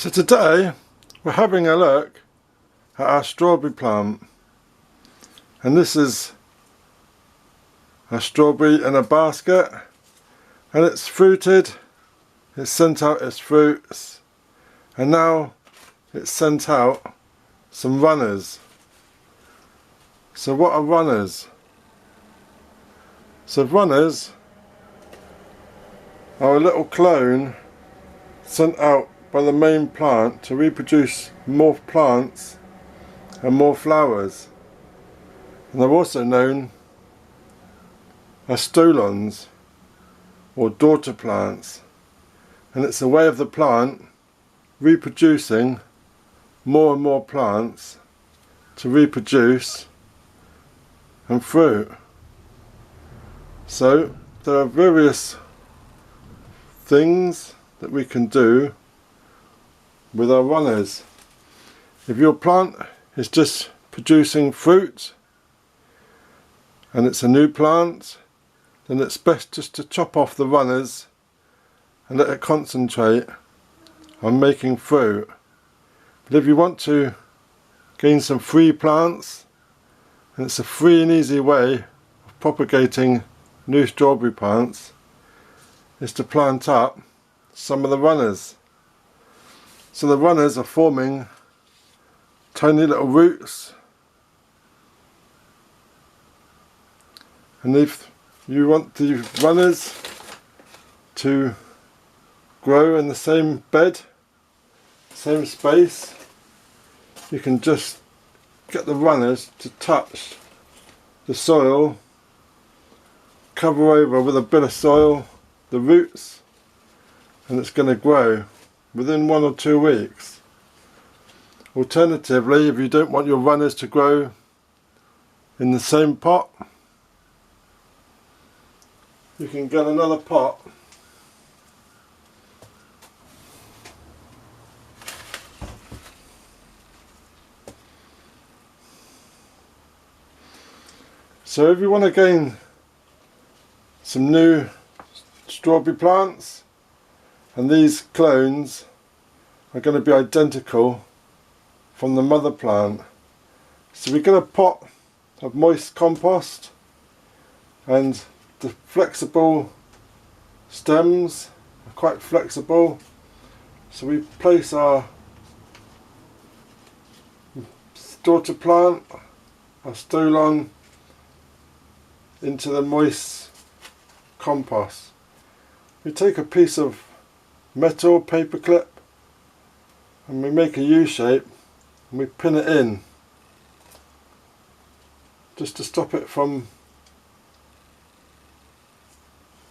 So today we're having a look at our strawberry plant, and this is a strawberry in a basket, and it's fruited, it's sent out its fruits, and now it's sent out some runners. So what are runners? So runners are a little clone sent out by the main plant to reproduce more plants and more flowers, and they're also known as stolons or daughter plants, and it's a way of the plant reproducing more and more plants to reproduce and fruit. So there are various things that we can do with our runners. If your plant is just producing fruit and it's a new plant, then it's best just to chop off the runners and let it concentrate on making fruit. But if you want to gain some free plants, and it's a free and easy way of propagating new strawberry plants, is to plant up some of the runners. So the runners are forming tiny little roots, and if you want the runners to grow in the same bed, same space, you can just get the runners to touch the soil, cover over with a bit of soil the roots, and it's going to grow within 1 or 2 weeks. Alternatively, if you don't want your runners to grow in the same pot, you can get another pot so if you want to gain some new strawberry plants, and these clones are going to be identical from the mother plant, so we get a pot of moist compost, and the flexible stems are quite flexible, so we place our daughter plant, our stolon, into the moist compost. We take a piece of metal paper clip and we make a U shape and we pin it in just to stop it from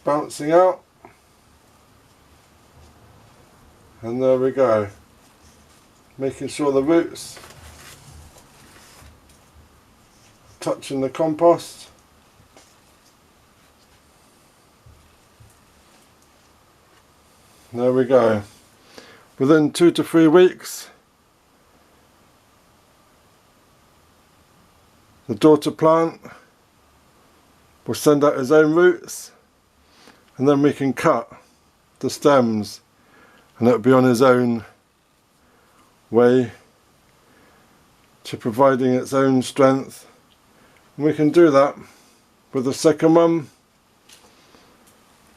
bouncing out, and there we go, making sure the roots touching the compost. There we go. Within 2 to 3 weeks, the daughter plant will send out its own roots, and then we can cut the stems, and it'll be on its own way to providing its own strength. And we can do that with the second one,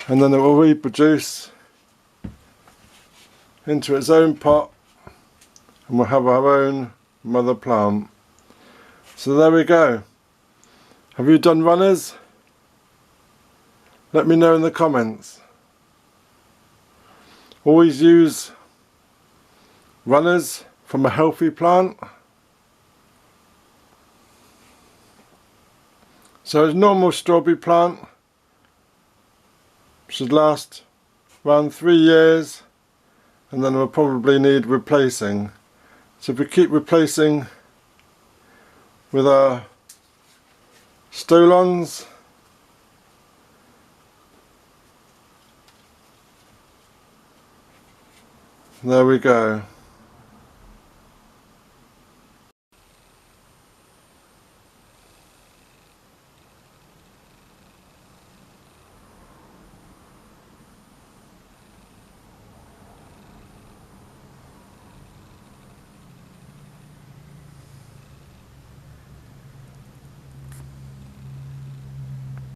and then it will reproduce into its own pot, and we'll have our own mother plant. So there we go. Have you done runners? Let me know in the comments. Always use runners from a healthy plant. So a normal strawberry plant should last around 3 years, and then we'll probably need replacing. So if we keep replacing with our stolons, there we go.